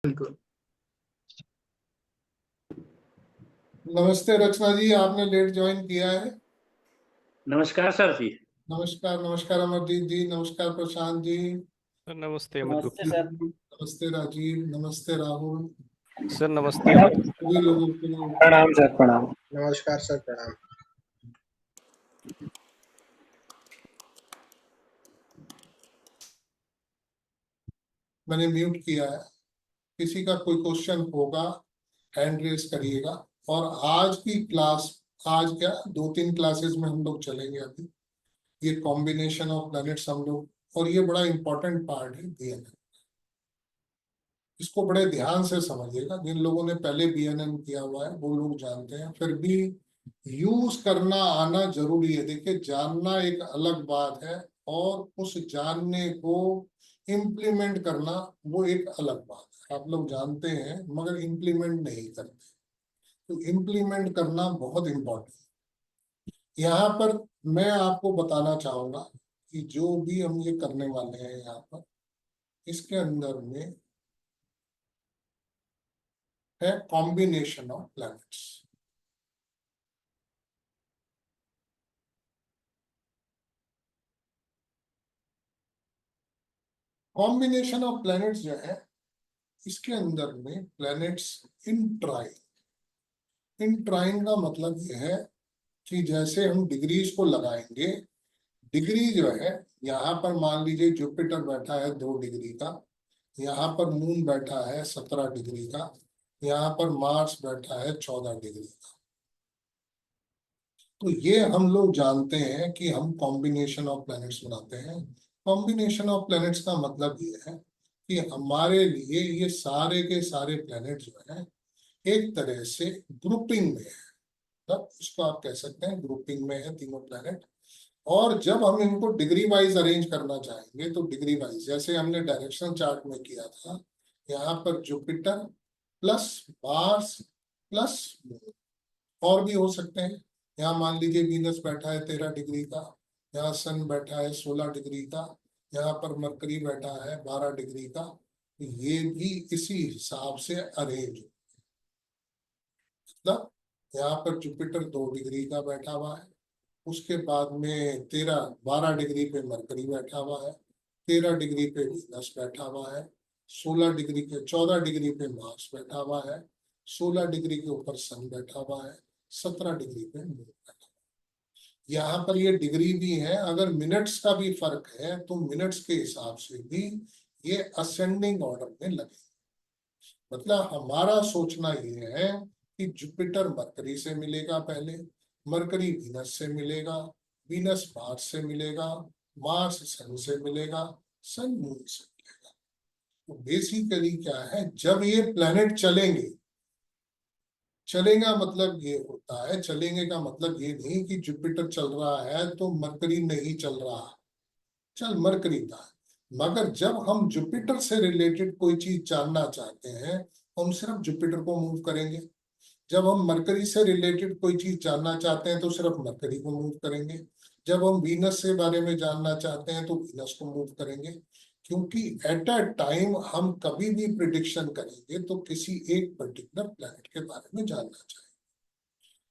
बिल्कुल। नमस्ते रचना जी, आपने लेट ज्वाइन किया है। नमस्कार सर जी। नमस्कार नमस्कार अमरजीत जी, नमस्कार प्रशांत जी। सर नमस्ते अमित नमस्ते गुप्ता। सर। नमस्ते राजीव, नमस्ते राहुल। सर नमस्ते अमित गुप्ता। सभी लोगों को प्रणाम सर, प्रणाम। नमस्कार सर, प्रणाम। मैंने म्यूट किया है। किसी का कोई क्वेश्चन होगा हैंड रेस करिएगा। और आज की क्लास, आज क्या 2-3 क्लासेस में हम लोग चलेंगे अभी। ये कॉम्बिनेशन ऑफ प्लैनेट्स हम लोग, और ये बड़ा इंपॉर्टेंट पार्ट है बीएनएन। इसको बड़े ध्यान से समझिएगा। जिन लोगों ने पहले बीएनएन किया हुआ है वो लोग जानते हैं, फिर भी यूज करना आना जरूरी है। देखिए, जानना एक अलग बात है और उस जानने को इम्प्लीमेंट करना वो एक अलग बात है। आप लोग जानते हैं मगर इम्प्लीमेंट नहीं करते, तो इम्प्लीमेंट करना बहुत इम्पोर्टेंट है। यहाँ पर मैं आपको बताना चाहूंगा कि जो भी हम ये करने वाले हैं यहाँ पर, इसके अंदर में है combination of planets. Combination of planets जो है, इसके अंदर में प्लैनेट्स इन ट्राइन। इन ट्राइन का मतलब यह है कि जैसे हम डिग्रीज को लगाएंगे, डिग्री जो है, यहाँ पर मान लीजिए जुपिटर बैठा है 2 डिग्री का, यहाँ पर मून बैठा है 17 डिग्री का, यहाँ पर मार्स बैठा है 14 डिग्री का। तो ये हम लोग जानते हैं कि हम कॉम्बिनेशन ऑफ प्लैनेट्स बनाते हैं। कॉम्बिनेशन ऑफ प्लैनेट्स का मतलब ये है कि हमारे लिए ये सारे के सारे प्लैनेट जो है एक तरह से ग्रुपिंग में है। तब इसको आप कह सकते हैं ग्रुपिंग में है तीनों प्लैनेट। और जब हम इनको डिग्री वाइज अरेंज करना चाहेंगे तो डिग्री वाइज, जैसे हमने डायरेक्शनल चार्ट में किया था, यहाँ पर Jupiter plus Mars plus moon, और भी हो सकते हैं। यहाँ मान लीजिए वीनस बैठा है 13 डिग्री का, यहाँ सन बैठा है 16 डिग्री का, यहाँ पर मरकरी बैठा है 12 डिग्री का। तो ये भी इसी हिसाब से अरेंज, मतलब यहाँ पर जुपिटर 2 डिग्री का बैठा हुआ है, उसके बाद में 12 डिग्री पे मरकरी बैठा हुआ है, 13 डिग्री पे वीनस बैठा हुआ है, 16 डिग्री पे 14 डिग्री पे मार्स बैठा हुआ है, 16 डिग्री के ऊपर सन बैठा हुआ है, 17 डिग्री पे मून बैठा हुआ है। यहाँ पर ये डिग्री भी है। अगर मिनट्स का भी फर्क है तो मिनट्स के हिसाब से भी ये असेंडिंग ऑर्डर में लगे। मतलब हमारा सोचना ये है कि जुपिटर मरकरी से मिलेगा पहले, मरकरी वीनस से मिलेगा, वीनस मार्स से मिलेगा, मार्स सन से मिलेगा, सन मून से मिलेगा। तो बेसिकली क्या है, जब ये प्लैनेट चलेंगे, चलेगा मतलब ये होता है, चलेंगे का मतलब ये नहीं कि जुपिटर चल रहा है तो मरकरी नहीं चल रहा, चल मरकरी था। मगर जब हम जुपिटर से रिलेटेड कोई चीज जानना चाहते हैं हम सिर्फ जुपिटर को मूव करेंगे। जब हम मरकरी से रिलेटेड कोई चीज जानना चाहते हैं तो सिर्फ मरकरी को मूव करेंगे। जब हम वीनस से बारे में जानना चाहते हैं तो वीनस को मूव करेंगे। क्योंकि एट अ टाइम हम कभी भी प्रिडिक्शन करेंगे तो किसी एक पर्टिकुलर प्लैनेट के बारे में जानना चाहेंगे।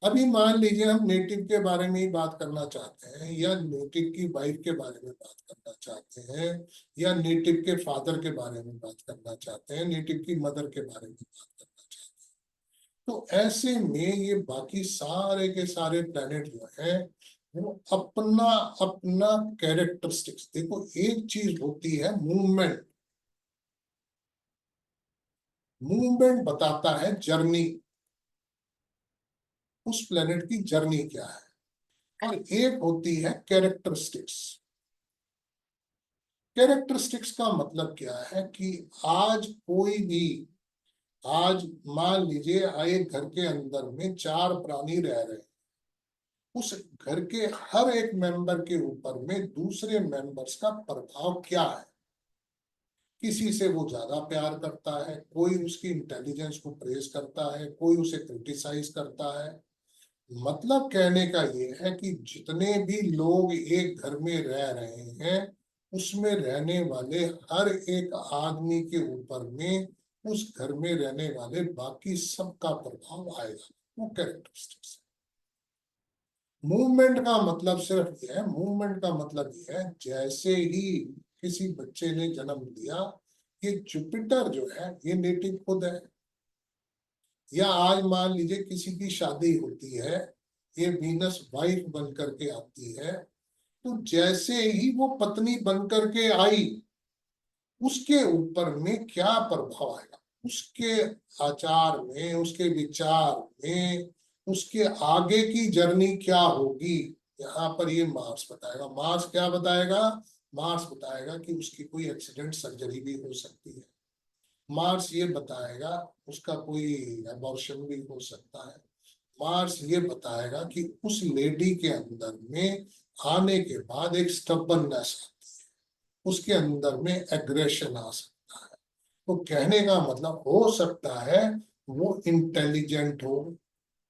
अभी मान लीजिए हम नेटिव के बारे में ही बात करना चाहते हैं, या नेटिव की वाइफ के बारे में बात करना चाहते हैं, या नेटिव के फादर के बारे में बात करना चाहते हैं, नेटिव की मदर के बारे में बात करना चाहते हैं। तो ऐसे में ये बाकी सारे के सारे प्लैनेट जो है वो अपना अपना कैरेक्टरिस्टिक्स, देखो एक चीज होती है मूवमेंट, मूवमेंट बताता है जर्नी, उस प्लैनेट की जर्नी क्या है। और एक होती है कैरेक्टरिस्टिक्स। कैरेक्टरिस्टिक्स का मतलब क्या है कि आज कोई भी, आज मान लीजिए एक घर के अंदर में 4 प्राणी रह रहे हैं, उस घर के हर एक मेंबर के ऊपर में दूसरे मेंबर्स का प्रभाव क्या है। किसी से वो ज्यादा प्यार करता है, कोई उसकी इंटेलिजेंस को प्रेज करता है, कोई उसे क्रिटिसाइज करता है। मतलब कहने का ये है कि जितने भी लोग एक घर में रह रहे हैं उसमें रहने वाले हर एक आदमी के ऊपर में उस घर में रहने वाले बाकी सबका प्रभाव आएगा, वो कैरेक्टरिस्टिक्स। मूवमेंट का मतलब सिर्फ ये है, मूवमेंट का मतलब ये है जैसे ही किसी बच्चे ने जन्म लिया, ये जुपिटर जो है ये नेटिव खुद है, या आज मान लीजिए किसी की शादी होती है, ये वीनस वाइफ बन करके आती है, तो जैसे ही वो पत्नी बन करके आई, उसके ऊपर में क्या प्रभाव आएगा, उसके आचार में, उसके विचार में, उसके आगे की जर्नी क्या होगी, यहाँ पर ये मार्स बताएगा। मार्स क्या बताएगा? मार्स बताएगा कि उसकी कोई एक्सीडेंट सर्जरी भी हो सकती है। मार्स ये बताएगा उसका कोई एबॉर्शन भी हो सकता है। मार्स ये बताएगा कि उस लेडी के अंदर में आने के बाद एक स्टबर्ननेस आती है, उसके अंदर में एग्रेशन आ सकता है। तो कहने का मतलब हो सकता है वो इंटेलिजेंट हो,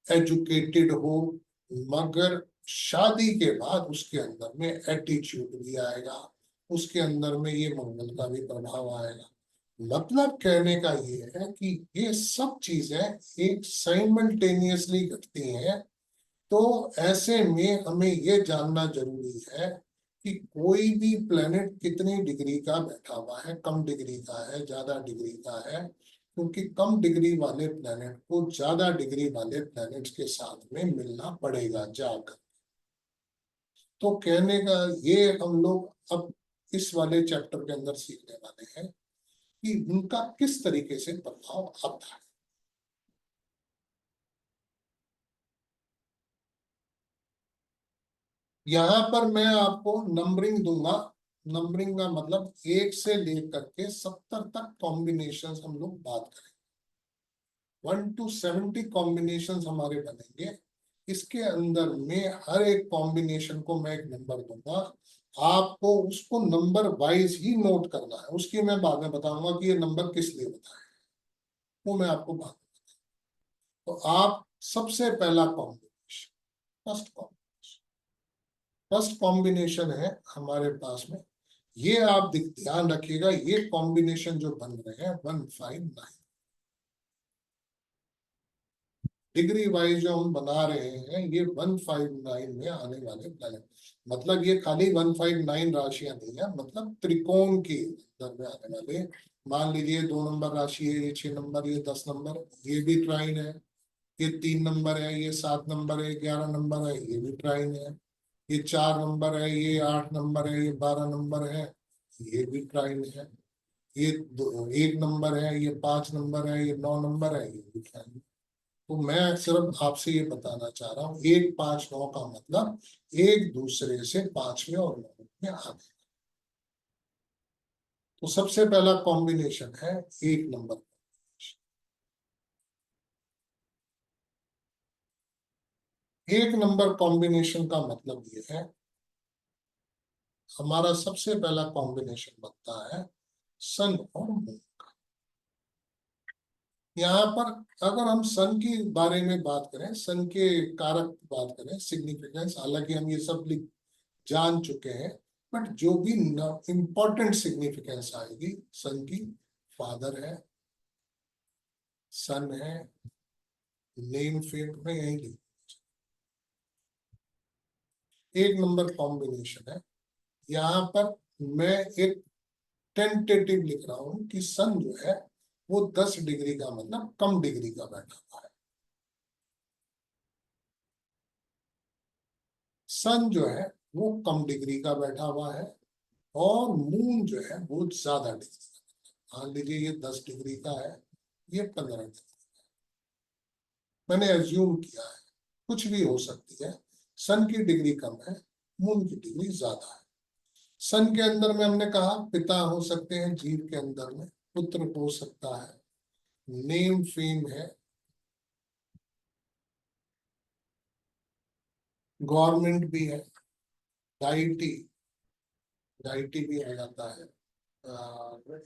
एजुकेटेड हो, मगर शादी के बाद उसके अंदर में एटीट्यूड भी आएगा, उसके अंदर में ये मंगल का भी प्रभाव आएगा। मतलब कहने का ये है कि ये सब चीजें एक साइमल्टेनियसली घटती हैं। तो ऐसे में हमें ये जानना जरूरी है कि कोई भी प्लेनेट कितनी डिग्री का बैठा हुआ है, कम डिग्री का है, ज्यादा डिग्री का है, क्योंकि कम डिग्री वाले प्लेनेट को ज्यादा डिग्री वाले प्लेनेट्स के साथ में मिलना पड़ेगा जाकर। तो कहने का ये हम लोग अब इस वाले चैप्टर के अंदर सीखने वाले हैं कि उनका किस तरीके से प्रभाव आता है। यहाँ पर मैं आपको नंबरिंग दूंगा। नंबरिंग का मतलब 1 से लेकर के 70 तक कॉम्बिनेशन हम लोग बात करेंगे। 1 to 70 कॉम्बिनेशन हमारे बनेंगे। इसके अंदर में हर एक कॉम्बिनेशन को मैं एक नंबर दूंगा, आपको उसको नंबर वाइज ही नोट करना है। उसकी मैं बाद में बताऊंगा कि ये नंबर किस लिए बताया, वो मैं आपको बाद में। तो आप सबसे पहला कॉम्बिनेशन, फर्स्ट कॉम्बिनेशन है हमारे पास में, ये आप ध्यान रखिएगा, ये कॉम्बिनेशन जो बन रहे हैं 159 डिग्री वाइज जो हम बना रहे हैं, ये 159 में आने वाले प्लैनेट। मतलब ये खाली 159 राशियां नहीं है, मतलब त्रिकोण के अंदर में आने वाले। मान लीजिए 2 नंबर राशि है, ये 6 नंबर, ये 10 नंबर, ये भी ट्राइन है। ये 3 नंबर है, ये 7 नंबर है, 11 नंबर है, ये भी ट्राइन है। ये 4 नंबर है, ये 8 नंबर है, ये 12 नंबर है, ये भी ट्राइन है। ये 1 नंबर है, ये 5 नंबर है, ये 9 नंबर है, ये भी ट्राइन है। तो मैं सिर्फ आपसे ये बताना चाह रहा हूँ, 1 5 9 का मतलब एक दूसरे से 5वें और 9वें में आगे। तो सबसे पहला कॉम्बिनेशन है 1 नंबर। 1 नंबर कॉम्बिनेशन का मतलब ये है, हमारा सबसे पहला कॉम्बिनेशन बनता है सन और मून। यहाँ पर अगर हम सन के बारे में बात करें, सन के कारक बात करें, सिग्निफिकेंस, हालांकि हम ये सब जान चुके हैं, बट जो भी इंपॉर्टेंट सिग्निफिकेंस आएगी सन की, फादर है, सन है, नेम फेम में यही 1 नंबर कॉम्बिनेशन है। यहाँ पर मैं एक टेंटेटिव लिख रहा हूं कि सन जो है वो 10 डिग्री का मतलब कम डिग्री का बैठा हुआ है। सन जो है वो कम डिग्री का बैठा हुआ है, और मून जो है वो ज्यादा डिग्री का। मान लीजिए ये 10 डिग्री का है, ये 15 डिग्री। मैंने एज्यूम किया है, कुछ भी हो सकती है। सन की डिग्री कम है, मून की डिग्री ज्यादा है। सन के अंदर में हमने कहा पिता हो सकते हैं, जीव के अंदर में पुत्र हो सकता है, नेम फेम है, गवर्नमेंट भी है, डाइटी, डाइटी भी आ जाता है,